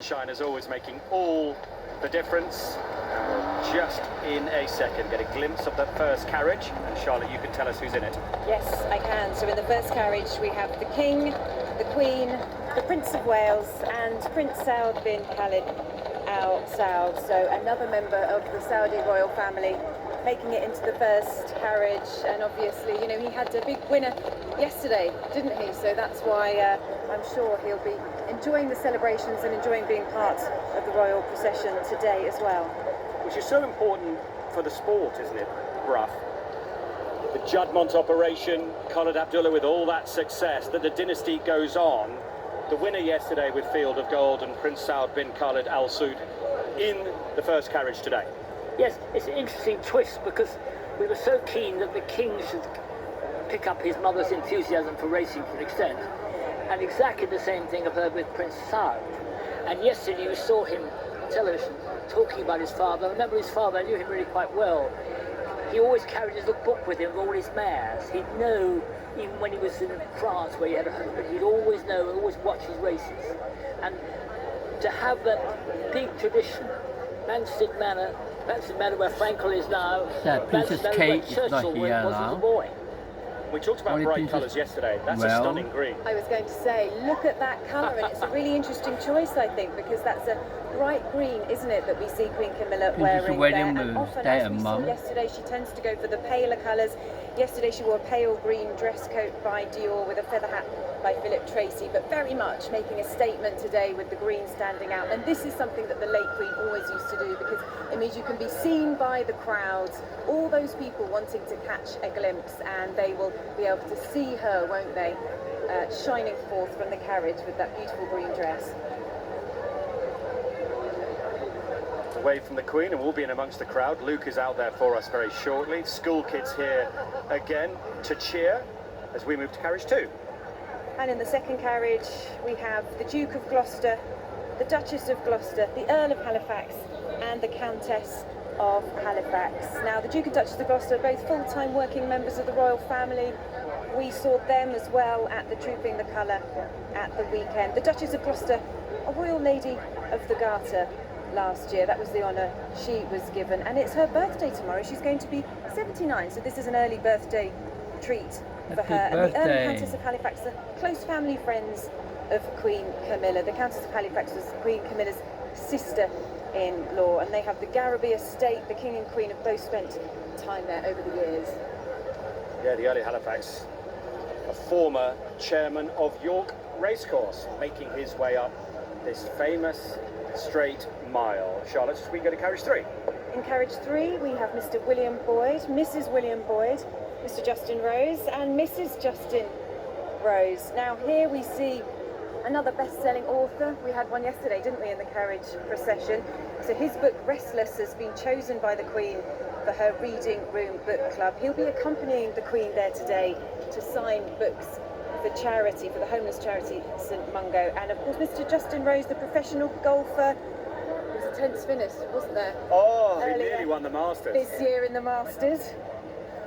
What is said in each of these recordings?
Sunshine is always making all the difference. And we'll just in a second get a glimpse of the first carriage. And Charlotte, you can tell us who's in it. Yes, I can. So in the first carriage we have the King, the Queen, the Prince of Wales and Prince Saud bin Khalid Al Saud. So another member of the Saudi royal family making it into the first carriage. And obviously, you know, he had a big winner yesterday, didn't he? So that's why I'm sure he'll be enjoying the celebrations and enjoying being part of the royal procession today as well. Which is so important for the sport, isn't it, Bruff? The Juddmonte operation, Khalid Abdullah with all that success, that the dynasty goes on. The winner yesterday with Field of Gold and Prince Saud bin Khalid Al Saud in the first carriage today. Yes, it's an interesting twist because we were so keen that the King should pick up his mother's enthusiasm for racing to an extent. And exactly the same thing occurred with Prince Saud. And yesterday we saw him on television talking about his father. I remember his father, I knew him really quite well. He always carried his little book with him with all his mares. He'd know, even when he was in France where he had a husband, he'd always know, always watch his races. And to have that big tradition, Manstead Manor where Frankel is now, Princess Kate is not here was now. as a boy. We talked about bright colours yesterday. That's a stunning green. I was going to say, look at that colour, and it's a really interesting choice, I think, because that's a bright green, isn't it, that we see Queen Camilla wearing there. And often, as we saw yesterday, she tends to go for the paler colours. Yesterday she wore a pale green dress coat by Dior with a feather hat by Philip Tracy, but very much making a statement today with the green standing out. And this is something that the late Queen always used to do, because it means you can be seen by the crowds, all those people wanting to catch a glimpse, and they will be able to see her, won't they, shining forth from the carriage with that beautiful green dress. Away from the Queen, and we'll be in amongst the crowd. Luke is out there for us very shortly. School kids here again to cheer as we move to carriage 2. And in the second carriage we have the Duke of Gloucester, the Duchess of Gloucester, the Earl of Halifax and the Countess of Halifax. Now the Duke and Duchess of Gloucester are both full-time working members of the royal family. We saw them as well at the Trooping the Colour at the weekend. The Duchess of Gloucester, a Royal Lady of the Garter last year. That was the honour she was given, and it's her birthday tomorrow. She's going to be 79, so this is an early birthday treat for her. And the Earl and Countess of Halifax are close family friends of Queen Camilla. The Countess of Halifax was Queen Camilla's sister-in-law, and they have the Garraby estate. The King and Queen have both spent time there over the years. Yeah, the Earl of Halifax, a former chairman of York Racecourse, making his way up this famous straight mile. Charlotte, should we go to carriage 3? In carriage 3 we have Mr. William Boyd, Mrs. William Boyd, Mr. Justin Rose and Mrs. Justin Rose. Now here we see another best-selling author. We had one yesterday, didn't we, in the carriage procession. So his book Restless has been chosen by the Queen for her Reading Room Book Club. He'll be accompanying the Queen there today to sign books for charity, for the homeless charity St Mungo. And of course Mr. Justin Rose, the professional golfer. It was a tense finish, wasn't there? Oh, he nearly won the Masters. This year in the Masters.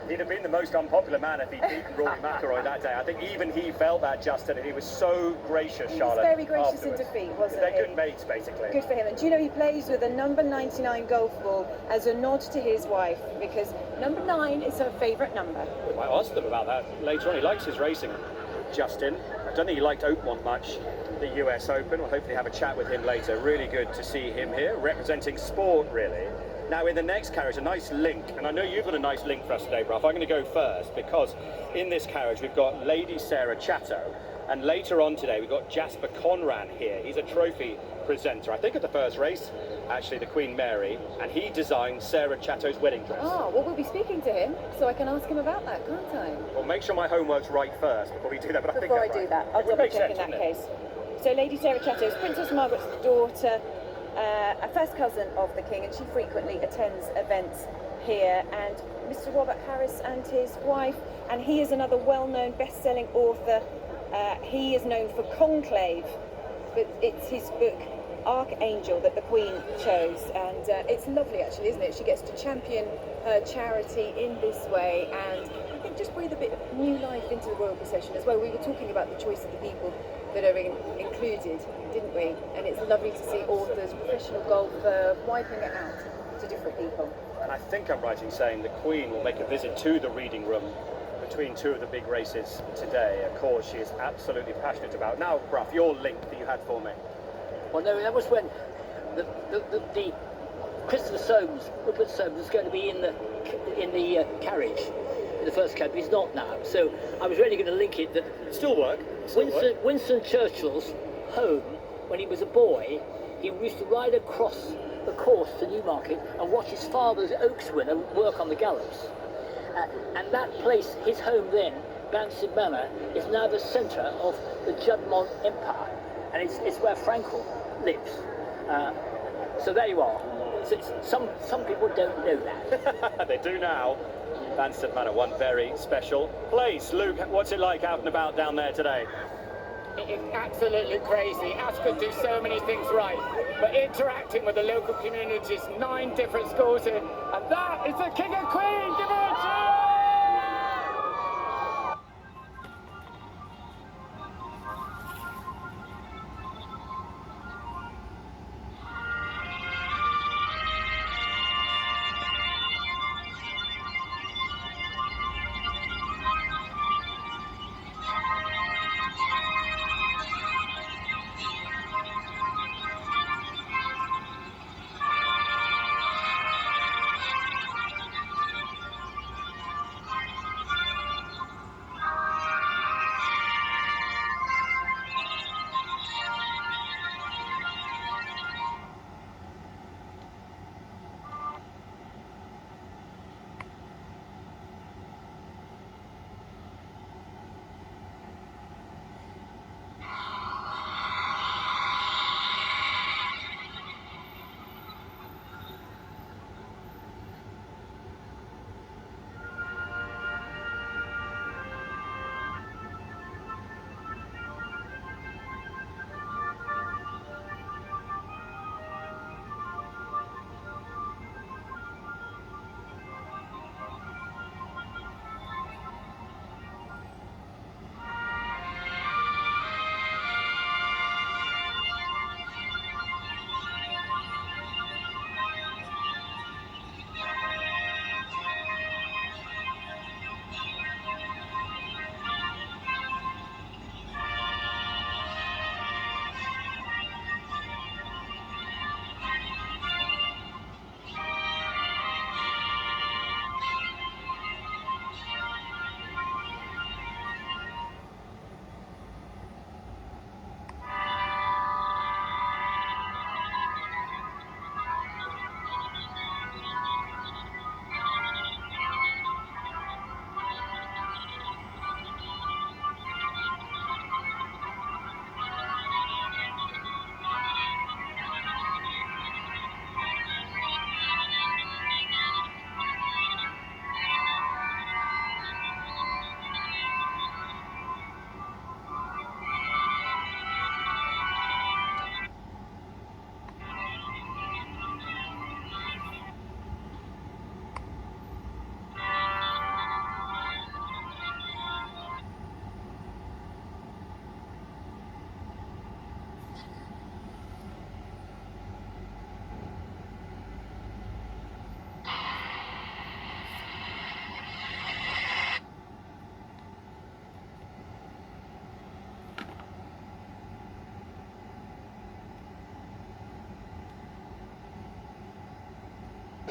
He'd have been the most unpopular man if he'd beaten Rory McIlroy that day. I think even he felt that, Justin, and he was so gracious, Charlotte. He was very gracious afterwards. in defeat, wasn't They're he? good mates, basically. Good for him. And do you know, he plays with a number 99 golf ball as a nod to his wife, because number 9 is her favourite number. We might ask them about that later on. He likes his racing, Justin. I don't think he liked Oakmont much, the US Open. We'll hopefully have a chat with him later. Really good to see him here, representing sport, really. Now, in the next carriage, a nice link, and I know you've got a nice link for us today, Bruff. I'm going to go first, because in this carriage we've got Lady Sarah Chatto, and later on today we've got Jasper Conran here. He's a trophy presenter, I think at the first race, actually, the Queen Mary, and he designed Sarah Chatto's wedding dress. Oh, well, we'll be speaking to him, so I can ask him about that, can't I? Well, make sure my homework's right first before we do that, but Before I think I do that, I'll double check in that case. So Lady Sarah Chatto is Princess Margaret's daughter, a first cousin of the King, and she frequently attends events here. And Mr. Robert Harris and his wife, and he is another well-known best-selling author. He is known for Conclave, but it's his book Archangel that the Queen chose, and it's lovely actually, isn't it? She gets to champion her charity in this way, and I think just breathe a bit of new life into the royal procession as well. We were talking about the choice of the people that are included, didn't we? And it's lovely to see authors, professional golfer, wiping it out to different people. And I think I'm right in saying the Queen will make a visit to the reading room between two of the big races today, a cause she is absolutely passionate about. Now, Bruff, your link that you had for me. Well, no, that was when the Christopher Soames, Rupert Soames, was going to be in the carriage, in the first carriage. He's not now, so I was really going to link it that Still work. Winston Churchill's home when he was a boy, he used to ride across the course to Newmarket and watch his father's Oaks winner work on the gallops. And that place, his home then, Banstead Manor, is now the centre of the Juddmonte Empire, and it's where Frankel lives. So there you are. Some people don't know that. They do now. Banstead Manor, one very special place. Luke, what's it like out and about down there today? It is absolutely crazy. Ascot do so many things right, but interacting with the local communities, 9 different schools here, and that is the King and Queen. Give it a cheer!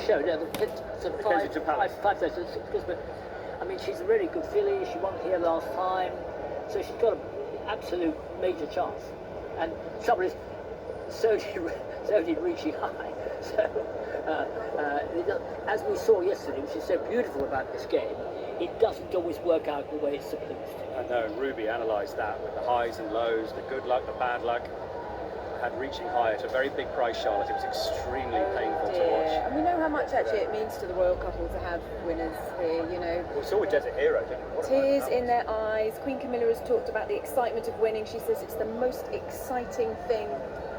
Show, yeah, the five days, but I mean, she's a really good filly. She won here last time, so she's got an absolute major chance. And trouble is, so did reaching high. So, as we saw yesterday, which is so beautiful about this game, it doesn't always work out the way it's supposed to. I know, Ruby analysed that with the highs and lows, the good luck, the bad luck. Had reaching high at a very big price, Charlotte. It was extremely painful to watch. And we know how much actually it means to the royal couple to have winners here, you know. We saw with Desert Hero, didn't we? Tears in their eyes. Queen Camilla has talked about the excitement of winning. She says it's the most exciting thing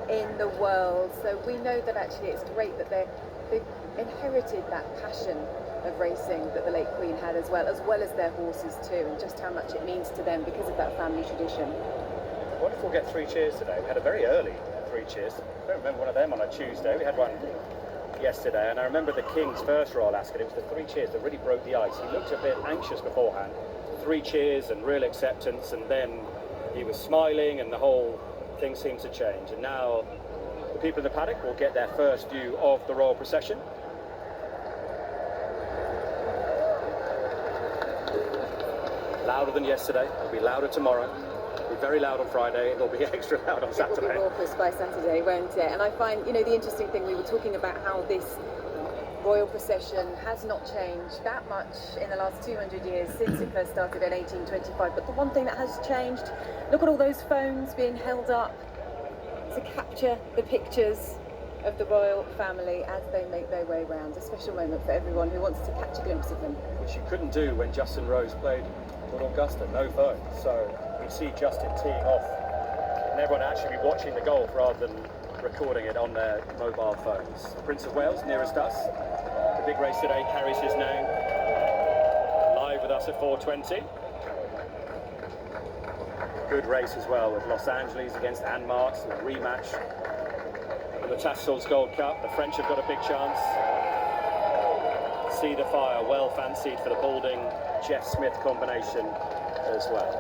in the world. So we know that actually it's great that they've inherited that passion of racing that the late Queen had as well as their horses too, and just how much it means to them because of that family tradition. I wonder if we'll get 3 cheers today. We had a very early 3 cheers. I don't remember one of them on a Tuesday. We had one yesterday, and I remember the King's first Royal Ascot. It was the 3 cheers that really broke the ice. He looked a bit anxious beforehand. 3 cheers and real acceptance, and then he was smiling, and the whole thing seemed to change. And now the people in the paddock will get their first view of the royal procession. Louder than yesterday. It'll be louder tomorrow. It'll be very loud on Friday. It'll be extra loud on Saturday. It will be raucous by Saturday, won't it? And I find, you know, the interesting thing, we were talking about how this royal procession has not changed that much in the last 200 years since it first started in 1825. But the one thing that has changed, look at all those phones being held up to capture the pictures of the royal family as they make their way round. A special moment for everyone who wants to catch a glimpse of them. Which you couldn't do when Justin Rose played with Augusta, no phone. So we see Justin teeing off, and everyone actually be watching the golf rather than recording it on their mobile phones. Prince of Wales, nearest us. The big race today carries his name. Live with us at 4:20. Good race as well with Los Angeles against Anmarks, a rematch in the Tattersalls Gold Cup. The French have got a big chance. See the Fire, well fancied for the Balding Jeff Smith combination as well.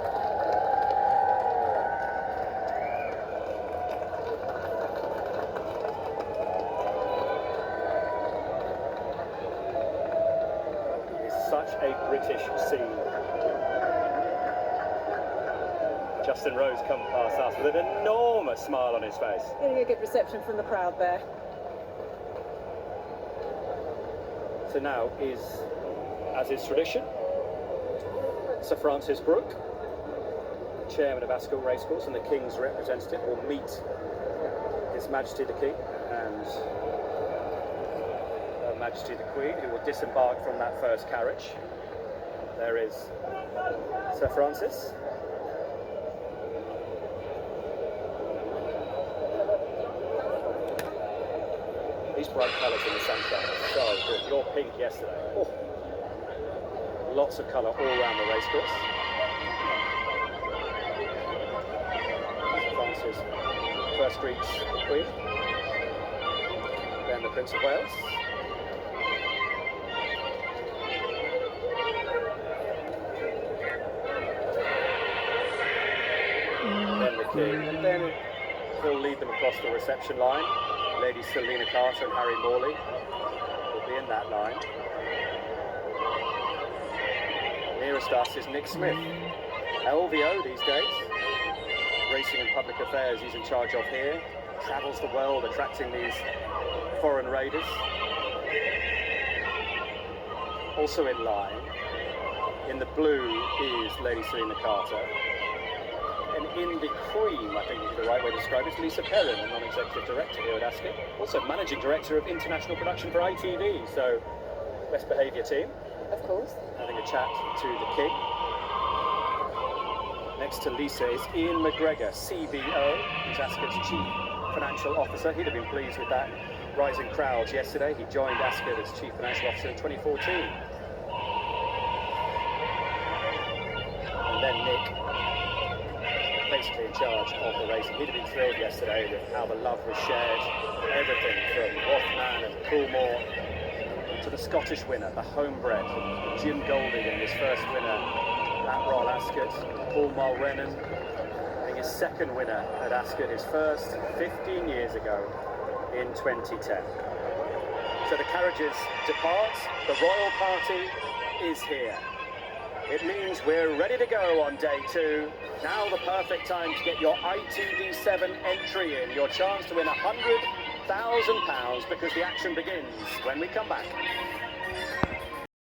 It's such a British scene. Justin Rose come past us with an enormous smile on his face. Getting a good reception from the crowd there. So now is, as is tradition, Sir Francis Brooke, chairman of Ascot Racecourse and the King's representative, will meet His Majesty the King and Her Majesty the Queen, who will disembark from that first carriage. There is Sir Francis. These bright colours in the sunshine are so good. Your pink yesterday. Oh. Lots of colour all around the racecourse. Francis first greets the Queen, then the Prince of Wales. Then the King, and then he'll lead them across the reception line. Lady Selina Carter and Harry Morley will be in that line. Nearest us is Nick Smith, LVO these days. Racing and Public Affairs he's in charge of here. Travels the world attracting these foreign raiders. Also in line, in the blue, is Lady Selina Carter. And in the cream, I think is the right way to describe it, is Lisa Perrin, a non-executive director here at Ascot. Also managing director of international production for ITV, so best behaviour team. Of course. Having a chat to the King. Next to Lisa is Ian McGregor, CBO, who's Ascot's chief financial officer. He'd have been pleased with that rising crowds yesterday. He joined Ascot as chief financial officer in 2014. And then Nick, basically in charge of the racing. He'd have been thrilled yesterday with how the love was shared. Everything from Rothman and Coolmore to the Scottish winner, the homebred, Jim Golding in his first winner at Royal Ascot. Paul Mulrennan being his second winner at Ascot, his first 15 years ago in 2010. So the carriages depart, the royal party is here. It means we're ready to go on day 2. Now the perfect time to get your ITV7 entry in, your chance to win £100,000 because the action begins when we come back.